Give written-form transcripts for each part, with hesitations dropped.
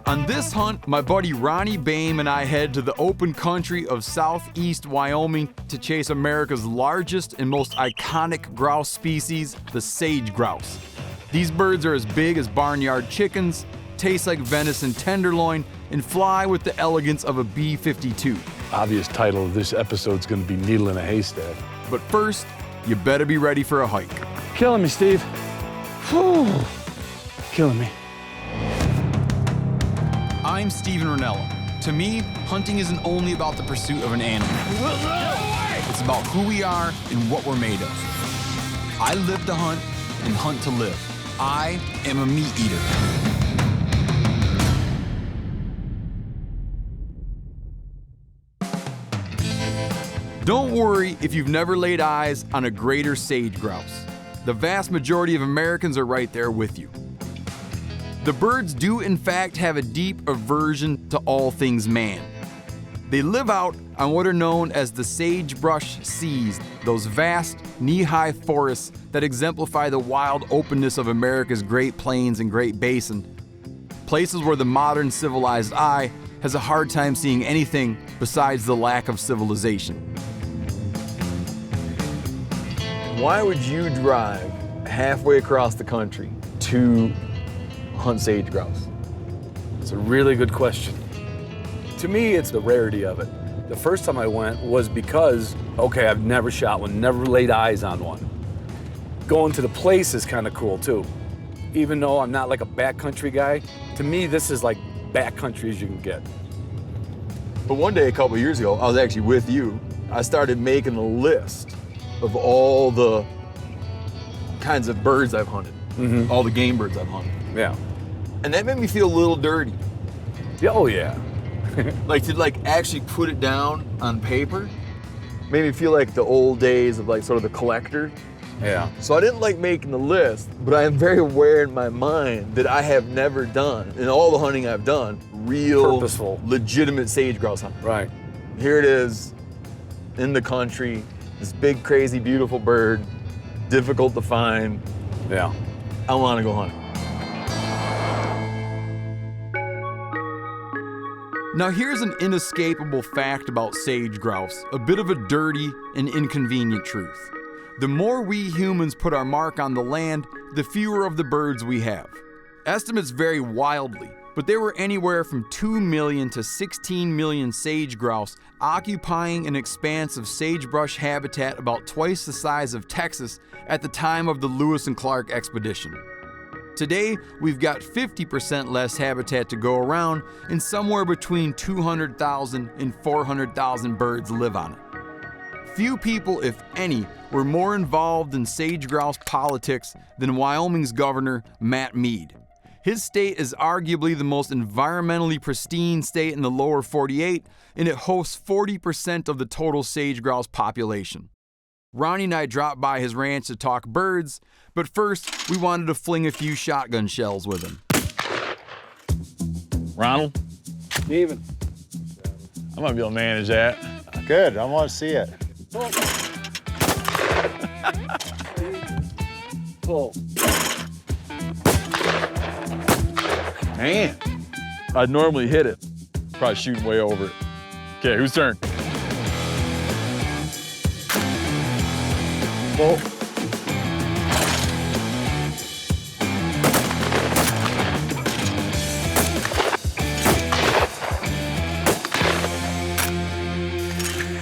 On this hunt, my buddy Ronny Boehme and I head to the open country of southeast Wyoming to chase America's largest and most iconic grouse species, the sage-grouse. These birds are as big as barnyard chickens, taste like venison tenderloin, and fly with the elegance of a B-52. Obvious title of this episode is going to be Needle in a Haystack. But first, you better be ready for a hike. Killing me, Steve. Whew. Killing me. I'm Steven Rinella. To me, hunting isn't only about the pursuit of an animal. It's about who we are and what we're made of. I live to hunt and hunt to live. I am a meat eater. Don't worry if you've never laid eyes on a greater sage-grouse. The vast majority of Americans are right there with you. The birds do in fact have a deep aversion to all things man. They live out on what are known as the sagebrush seas, those vast, knee-high forests that exemplify the wild openness of America's Great Plains and Great Basin, places where the modern civilized eye has a hard time seeing anything besides the lack of civilization. Why would you drive halfway across the country to hunt sage-grouse? It's a really good question. To me, it's the rarity of it. The first time I went was because, okay, I've never shot one, never laid eyes on one. Going to the place is kind of cool too. Even though I'm not like a backcountry guy, to me, this is like backcountry as you can get. But one day, a couple years ago, I was actually with you. I started making a list of all the kinds of birds I've hunted, all the game birds I've hunted. Yeah. And that made me feel a little dirty. Yeah, oh yeah. Like to actually put it down on paper made me feel like the old days of sort of the collector. Yeah. So I didn't like making the list, but I am very aware in my mind that I have never done, in all the hunting I've done, real, purposeful, legitimate sage-grouse hunting. Right. Here it is, in the country, this big, crazy, beautiful bird, difficult to find. Yeah. I want to go hunting. Now here's an inescapable fact about sage-grouse, a bit of a dirty and inconvenient truth. The more we humans put our mark on the land, the fewer of the birds we have. Estimates vary wildly, but there were anywhere from 2 million to 16 million sage-grouse occupying an expanse of sagebrush habitat about twice the size of Texas at the time of the Lewis and Clark expedition. Today, we've got 50% less habitat to go around, and somewhere between 200,000 and 400,000 birds live on it. Few people, if any, were more involved in sage-grouse politics than Wyoming's governor, Matt Mead. His state is arguably the most environmentally pristine state in the lower 48, and it hosts 40% of the total sage-grouse population. Ronny and I dropped by his ranch to talk birds, but first, we wanted to fling a few shotgun shells with him. Ronald? Steven. I might be able to manage that. Good, I want to see it. Pull. Man. I'd normally hit it. Probably shooting way over it. Okay, whose turn? Pull.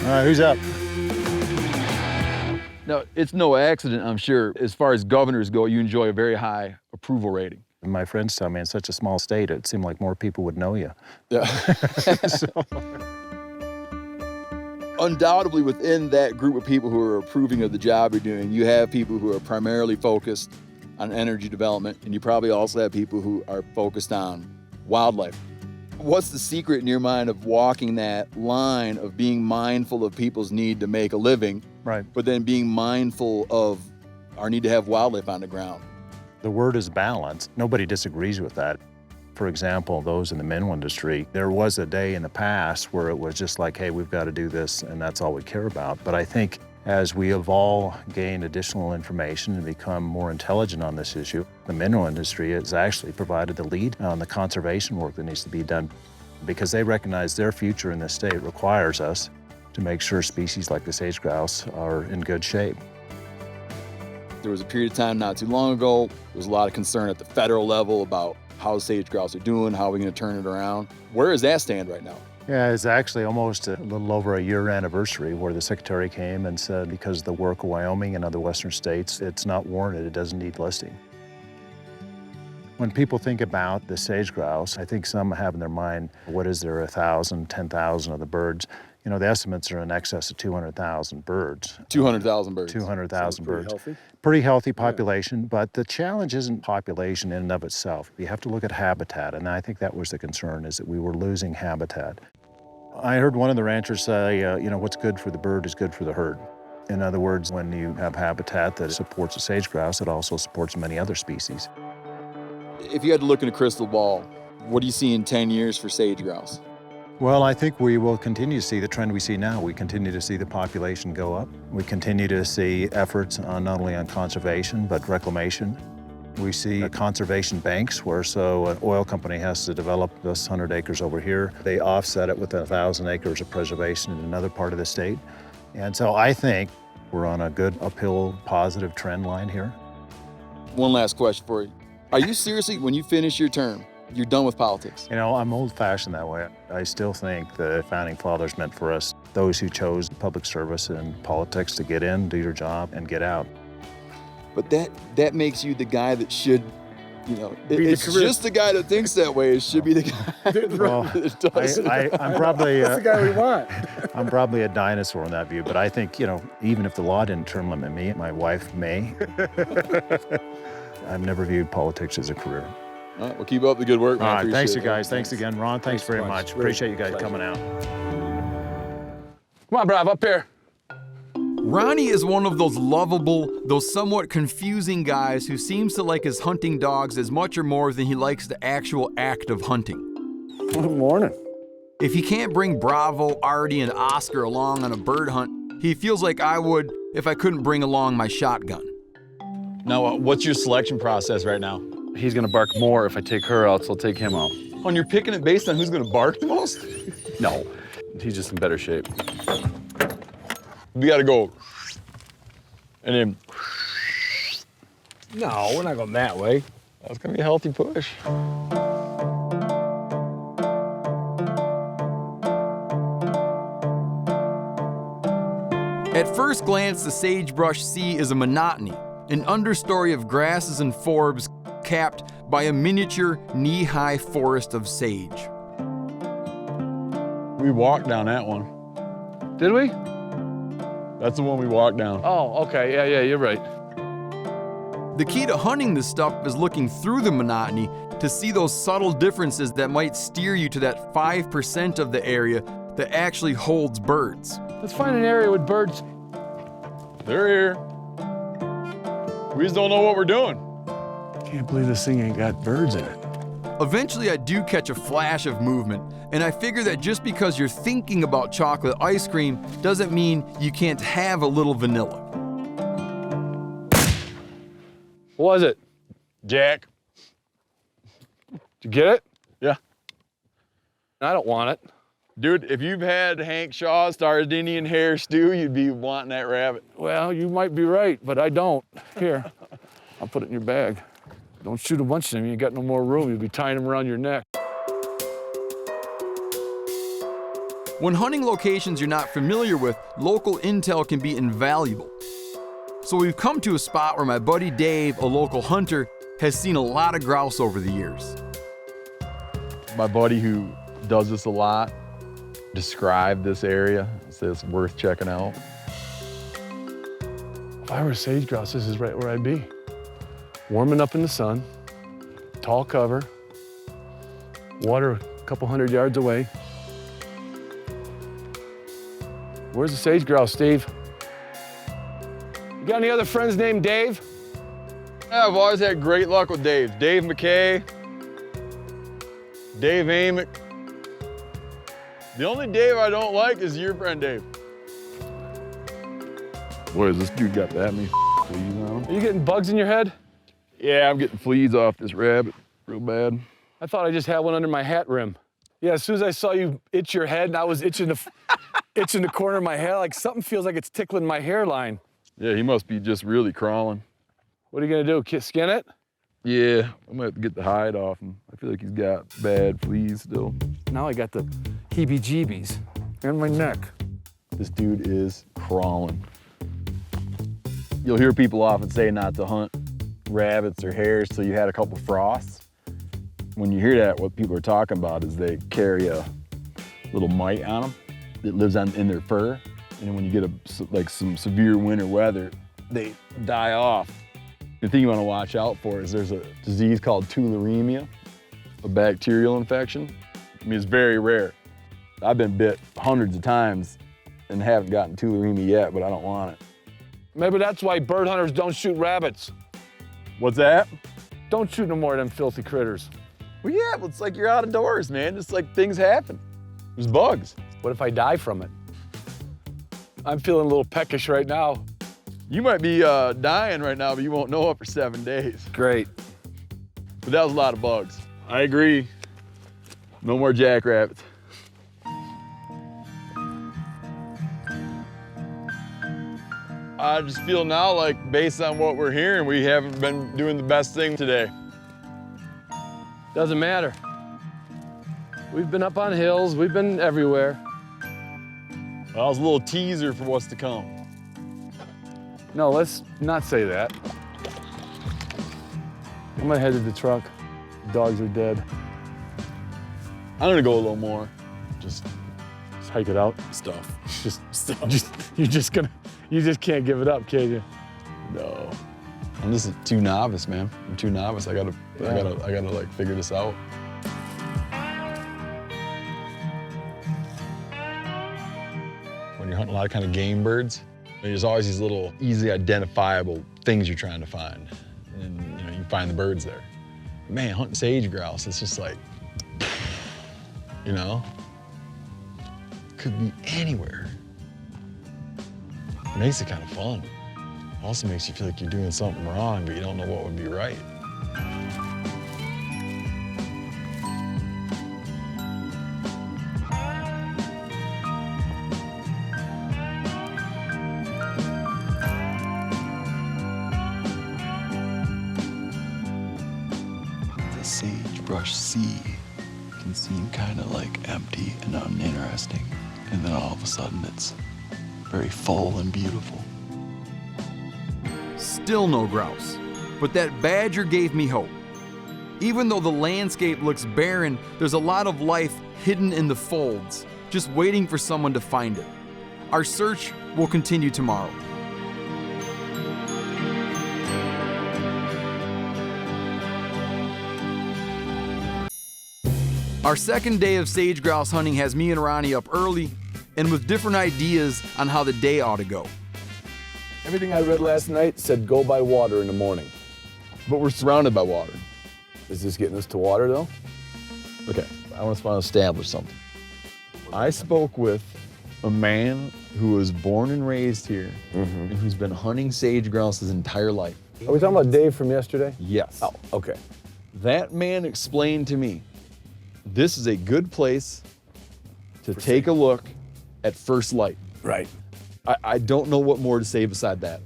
All right, who's up? Now, it's no accident, I'm sure, as far as governors go, you enjoy a very high approval rating. My friends tell me in such a small state, it seemed like more people would know you. Yeah. Undoubtedly, within that group of people who are approving of the job you're doing, you have people who are primarily focused on energy development, and you probably also have people who are focused on wildlife. What's the secret in your mind of walking that line of being mindful of people's need to make a living, Right. but then being mindful of our need to have wildlife on the ground? The word is balance. Nobody disagrees with that. For example, those in the mineral industry, there was a day in the past where it was just like, hey, we've got to do this, and that's all we care about. But I think As we have all gained additional information and become more intelligent on this issue, the mineral industry has actually provided the lead on the conservation work that needs to be done because they recognize their future in this state requires us to make sure species like the sage-grouse are in good shape. There was a period of time not too long ago, there was a lot of concern at the federal level about how sage-grouse are doing, how are we going to turn it around. Where does that stand right now? Yeah, it's actually almost a little over a year anniversary where the Secretary came and said because of the work of Wyoming and other western states, it's not warranted, it doesn't need listing. When people think about the sage-grouse, I think some have in their mind, what is there, 1,000, 10,000 of the birds? You know, the estimates are in excess of 200,000 birds. 200,000 birds. 200,000 birds. Healthy? Pretty healthy population, but the challenge isn't population in and of itself. You have to look at habitat, and I think that was the concern, is that we were losing habitat. I heard one of the ranchers say, you know, what's good for the bird is good for the herd. In other words, when you have habitat that supports the sage-grouse, it also supports many other species. If you had to look in a crystal ball, what do you see in 10 years for sage-grouse? Well, I think we will continue to see the trend we see now. We continue to see the population go up. We continue to see efforts on not only on conservation, but reclamation. We see conservation banks where an oil company has to develop this 100 acres over here. They offset it with 1,000 acres of preservation in another part of the state. And so I think we're on a good uphill positive trend line here. One last question for you. Are you seriously, when you finish your term, you're done with politics? You know, I'm old-fashioned that way. I still think the founding fathers meant for us, those who chose public service and politics, to get in, do your job, and get out. But that makes you the guy that should, you know, it's career. just the guy that thinks that way. It should be the guy that does. I'm probably That's the guy we want. I'm probably a dinosaur in that view, but I think, you know, even if the law didn't term limit me, my wife may. I've never viewed politics as a career. All right, well, keep up the good work, man. All right, thanks, Appreciate you it. guys. Thanks again, Ron. Thanks very much. Really Appreciate you guys pleasure. coming out. Come on, Brav, up here. Ronny is one of those lovable, though somewhat confusing guys who seems to like his hunting dogs as much or more than he likes the actual act of hunting. Good morning. If he can't bring Bravo, Artie, and Oscar along on a bird hunt, he feels like I would if I couldn't bring along my shotgun. Now, what's your selection process right now? He's gonna bark more if I take her out, so I'll take him out. And you're picking it based on who's gonna bark the most? No, he's just in better shape. We gotta go. And then, No, we're not going that way. that's gonna be a healthy push. At first glance, the sagebrush sea is a monotony, an understory of grasses and forbs capped by a miniature knee-high forest of sage. We walked down that one. Did we? That's the one we walked down. Oh, okay. Yeah, you're right. The key to hunting this stuff is looking through the monotony to see those subtle differences that might steer you to that 5% of the area that actually holds birds. Let's find an area with birds. They're here. We just don't know what we're doing. Can't believe this thing ain't got birds in it. Eventually, I do catch a flash of movement, and I figure that just because you're thinking about chocolate ice cream doesn't mean you can't have a little vanilla. What was it? Jack. Did you get it? Yeah. I don't want it. Dude, if you've had Hank Shaw's Sardinian hair stew, you'd be wanting that rabbit. Well, you might be right, but I don't. Here, I'll put it in your bag. Don't shoot a bunch of them. You ain't got no more room. You'll be tying them around your neck. When hunting locations you're not familiar with, local intel can be invaluable. So we've come to a spot where my buddy Dave, a local hunter, has seen a lot of grouse over the years. My buddy who does this a lot described this area. Says it's worth checking out. If I were a sage grouse, this is right where I'd be. Warming up in the sun, tall cover, water a couple 100 yards away. Where's the sage grouse, Steve? You got any other friends named Dave? Yeah, I've always had great luck with Dave. Dave McKay, Dave Amick. The only Dave I don't like is your friend Dave. Boy, has this dude got that many fleas on him? Are you getting bugs in your head? Yeah, I'm getting fleas off this rabbit real bad. I thought I just had one under my hat rim. Yeah, as soon as I saw you itch your head, and I was itching the corner of my head, like something feels like it's tickling my hairline. Yeah, he must be just really crawling. What are you gonna do, skin it? Yeah, I'm gonna have to get the hide off him. I feel like he's got bad fleas still. Now I got the heebie-jeebies and my neck. This dude is crawling. You'll hear people often say not to hunt rabbits or hares till you had a couple frosts. When you hear that, what people are talking about is they carry a little mite on them that lives in their fur. And when you get some severe winter weather, they die off. The thing you want to watch out for is there's a disease called tularemia, a bacterial infection. I mean, it's very rare. I've been bit hundreds of times and haven't gotten tularemia yet, but I don't want it. Maybe that's why bird hunters don't shoot rabbits. What's that? Don't shoot no more of them filthy critters. Well, yeah, but it's like you're out of doors, man. It's like things happen. There's bugs. What if I die from it? I'm feeling a little peckish right now. You might be dying right now, but you won't know it for 7 days. Great. But that was a lot of bugs. I agree. No more jackrabbits. I just feel now like, based on what we're hearing, we haven't been doing the best thing today. Doesn't matter. We've been up on hills, we've been everywhere. Well, that was a little teaser for what's to come. No, let's not say that. I'm gonna head to the truck. The dogs are dead. I'm gonna go a little more. Just hike it out. stuff. You just can't give it up, can you? No. I'm just too novice, man. I'm too novice. I gotta like figure this out. When you're hunting a lot of kind of game birds, there's always these little easily identifiable things you're trying to find. And you know, you find the birds there. Man, hunting sage-grouse, it's just like, you know, could be anywhere. It makes it kind of fun. Also makes you feel like you're doing something wrong, but you don't know what would be right. The sagebrush sea can seem kind of like empty and uninteresting, and then all of a sudden it's very full and beautiful. Still no grouse, but that badger gave me hope. Even though the landscape looks barren, there's a lot of life hidden in the folds, just waiting for someone to find it. Our search will continue tomorrow. Our second day of sage grouse hunting has me and Ronny up early and with different ideas on how the day ought to go. Everything I read last night said go by water in the morning. But we're surrounded by water. Is this getting us to water, though? Okay, I want to establish something. I spoke with a man who was born and raised here and who's been hunting sage grouse his entire life. Are we talking about Dave from yesterday? Yes. Oh, okay. That man explained to me this is a good place to take a look at first light. Right. I don't know what more to say beside that.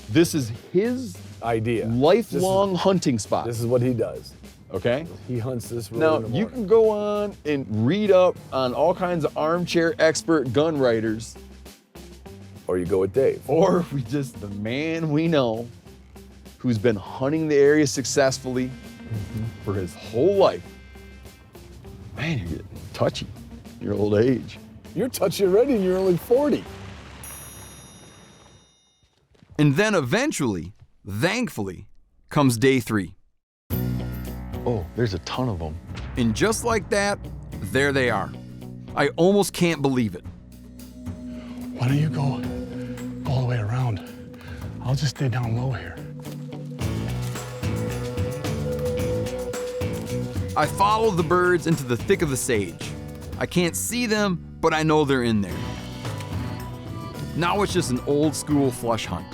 This is his Idea. lifelong hunting spot. This is what he does. Okay? He hunts this road Now, in the morning. you can go on and read up on all kinds of armchair expert gun writers, Or you go with Dave. or we just, the man we know who's been hunting the area successfully for his whole life. Man, you're getting touchy in your old age. You're touchy already and you're only 40. And then eventually, thankfully, comes day 3. Oh, there's a ton of them. And just like that, there they are. I almost can't believe it. Why don't you go all the way around? I'll just stay down low here. I follow the birds into the thick of the sage. I can't see them, but I know they're in there. Now it's just an old school flush hunt.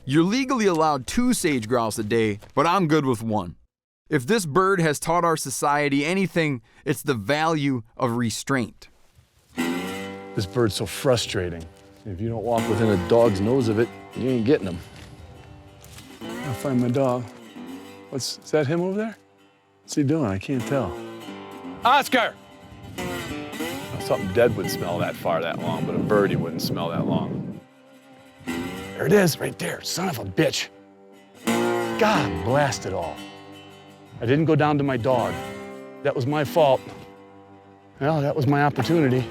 You're legally allowed 2 sage grouse a day, but I'm good with 1. If this bird has taught our society anything, it's the value of restraint. This bird's so frustrating. If you don't walk within a dog's nose of it, you ain't getting them. I'll find my dog. Is that him over there? What's he doing? I can't tell. Oscar! Something dead would smell that far that long, but a birdie wouldn't smell that long. There it is, right there. Son of a bitch. God blast it all. I didn't go down to my dog. That was my fault. Well, that was my opportunity.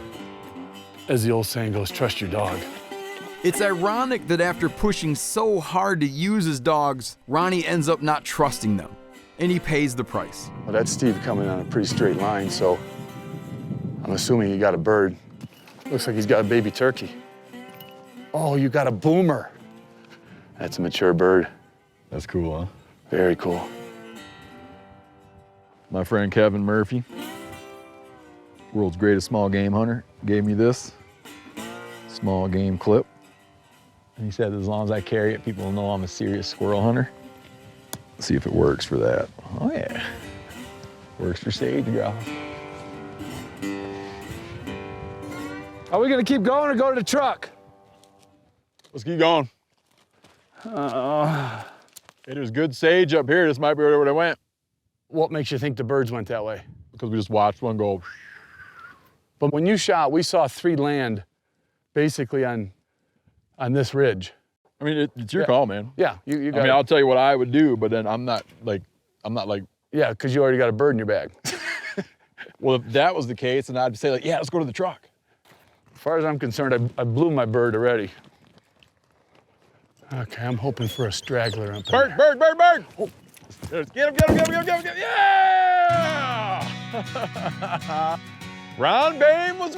As the old saying goes, trust your dog. It's ironic that after pushing so hard to use his dogs, Ronny ends up not trusting them, and he pays the price. Well, that's Steve coming on a pretty straight line, so I'm assuming he got a bird. Looks like he's got a baby turkey. Oh, you got a boomer. That's a mature bird. That's cool, huh? Very cool. My friend Kevin Murphy, world's greatest small game hunter, gave me this small game clip. And he said, as long as I carry it, people will know I'm a serious squirrel hunter. Let's see if it works for that. Oh yeah, works for sage grouse. Are we gonna keep going or go to the truck? Let's keep going. Hey, there's good sage up here. This might be where they went. What makes you think the birds went that way? Because we just watched one go. But when you shot, we saw 3 land basically on this ridge. I mean, it's your call, man. Yeah, you got I mean, it. I'll tell you what I would do, but then I'm not like, Yeah, because you already got a bird in your bag. well, if that was the case, then I'd say like, yeah, let's go to the truck. As far as I'm concerned, I blew my bird already. Okay, I'm hoping for a straggler up there. Bird! Oh. Get him! Yeah! Ron Boehme was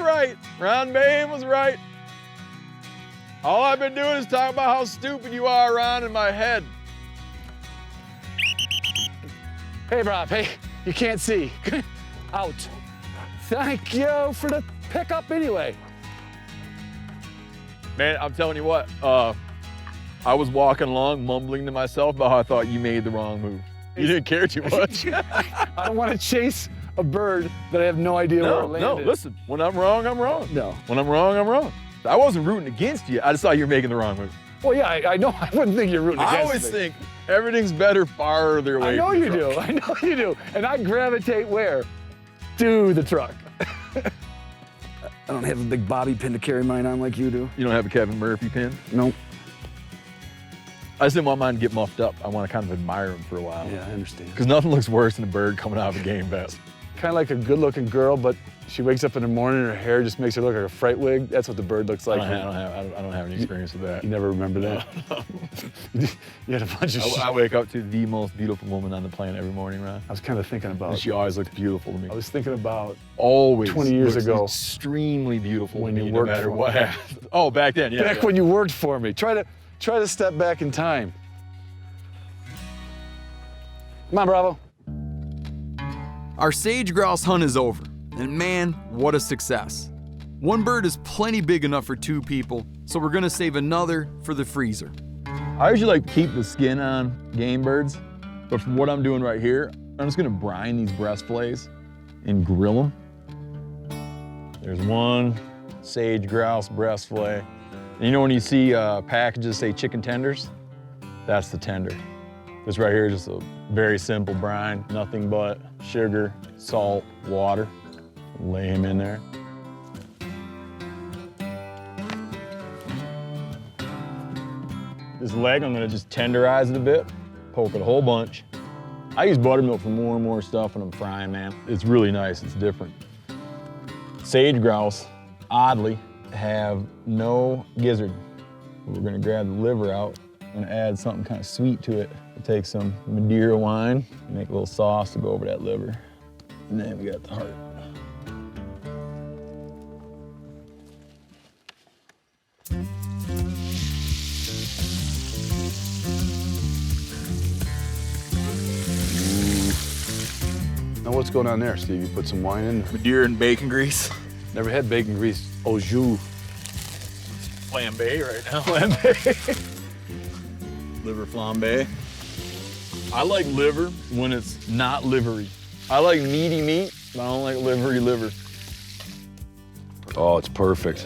right. All I've been doing is talking about how stupid you are, Ron, in my head. Hey, Rob, hey, you can't see. Out. Thank you for the pickup anyway. Man, I'm telling you what, I was walking along mumbling to myself about how I thought you made the wrong move. You didn't care too much. I don't want to chase a bird that I have no idea where it landed. No, listen, when I'm wrong, I'm wrong. No. When I'm wrong, I'm wrong. I wasn't rooting against you, I just thought you were making the wrong move. Well, yeah, I know. I wouldn't think you're rooting against me. I always think everything's better farther away I know from the you truck. do. I know you do. And I gravitate where? To the truck. I don't have a big bobby pin to carry mine on like you do. You don't have a Kevin Murphy pin? Nope. I just didn't want mine to get muffed up. I want to kind of admire him for a while. Yeah, I understand. Because nothing looks worse than a bird coming out of a game vest. Kind of like a good-looking girl, but she wakes up in the morning and her hair just makes her look like a fright wig. That's what the bird looks like. I don't have any experience with that. You never remember that? You had a bunch of I wake up to the most beautiful woman on the planet every morning, Ron. I was kind of thinking about. And she always looks beautiful to me. I was thinking about Always. 20 years looks ago. Extremely beautiful When to you me, no worked matter for what me. happened. Oh, back then, yeah. back when you worked for me. Try to step back in time. Come on, Bravo. Our sage grouse hunt is over, and man, what a success. One bird is plenty big enough for 2 people, so we're gonna save another for the freezer. I usually like keep the skin on game birds, but for what I'm doing right here, I'm just gonna brine these breast fillets and grill them. There's one sage grouse breast fillet. And you know when you see packages say chicken tenders? That's the tender. This right here is just a very simple brine, nothing but sugar, salt, water. Lay him in there. This leg, I'm gonna just tenderize it a bit, poke it a whole bunch. I use buttermilk for more and more stuff when I'm frying, man. It's really nice, it's different. Sage grouse, oddly, have no gizzard. We're gonna grab the liver out and add something kind of sweet to it. We'll take some Madeira wine, make a little sauce to go over that liver. And then we got the heart. What's going on there, Steve? You put some wine in? Madeira and bacon grease. Never had bacon grease au jus. Flambe right now. Liver flambe. I like liver when it's not livery. I like meaty meat, but I don't like livery liver. Oh, it's perfect.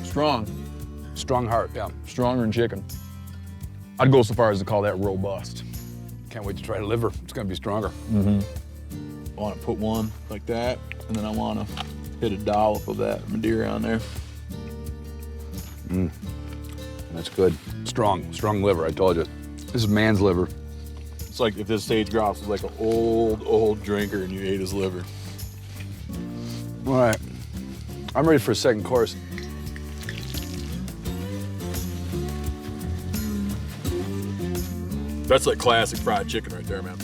Strong. Strong heart, yeah. Stronger than chicken. I'd go so far as to call that robust. Can't wait to try the liver. It's gonna be stronger. I want to put one like that, and then I want to hit a dollop of that Madeira on there. That's good. Strong liver, I told you. This is man's liver. It's like if this sage-grouse was like an old drinker and you ate his liver. All right, I'm ready for a second course. That's like classic fried chicken right there, man.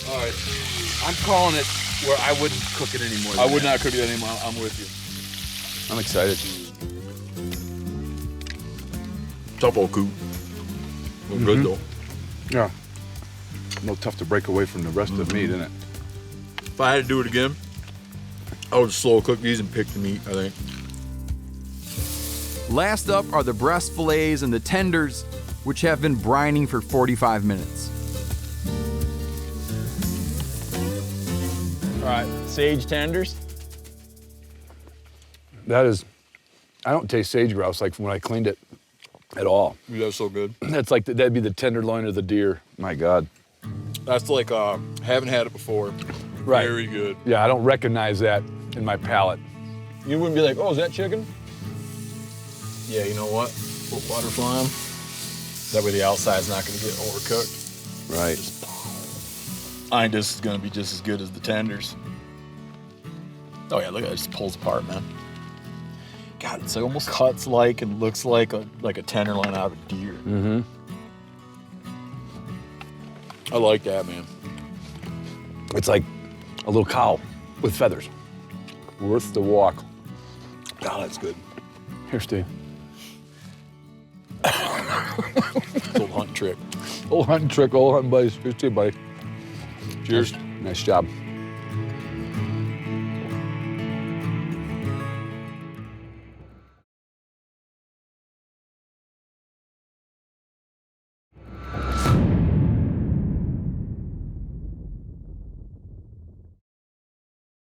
All right, I'm calling it where I wouldn't cook it anymore. I would not cook it anymore. I'm with you. I'm excited. Tough old coop. Look good though. Yeah. A little tough to break away from the rest of the meat, isn't it? If I had to do it again, I would slow cook these and pick the meat, I think. Last up are the breast fillets and the tenders, which have been brining for 45 minutes. All right, sage tenders. That is, I don't taste sage-grouse like when I cleaned it at all. That's so good. That's like, that'd be the tenderloin of the deer. My God. That's like, haven't had it before. Right. Very good. Yeah, I don't recognize that in my palate. You wouldn't be like, oh, is that chicken? Yeah, you know what? Put water fly 'em. That way the outside's not gonna get overcooked. Right. I think this is gonna be just as good as the tenders. Oh yeah, look at it, just pulls apart, man. God, it's like almost cuts like and looks like a tenderloin out of a deer. I like that, man. It's like a little cow with feathers. Worth the walk. God, that's good. Here, Steve. It's old hunting trick. Old hunting trick, old hunting buddies. Here's to you, buddy. Cheers. Nice job.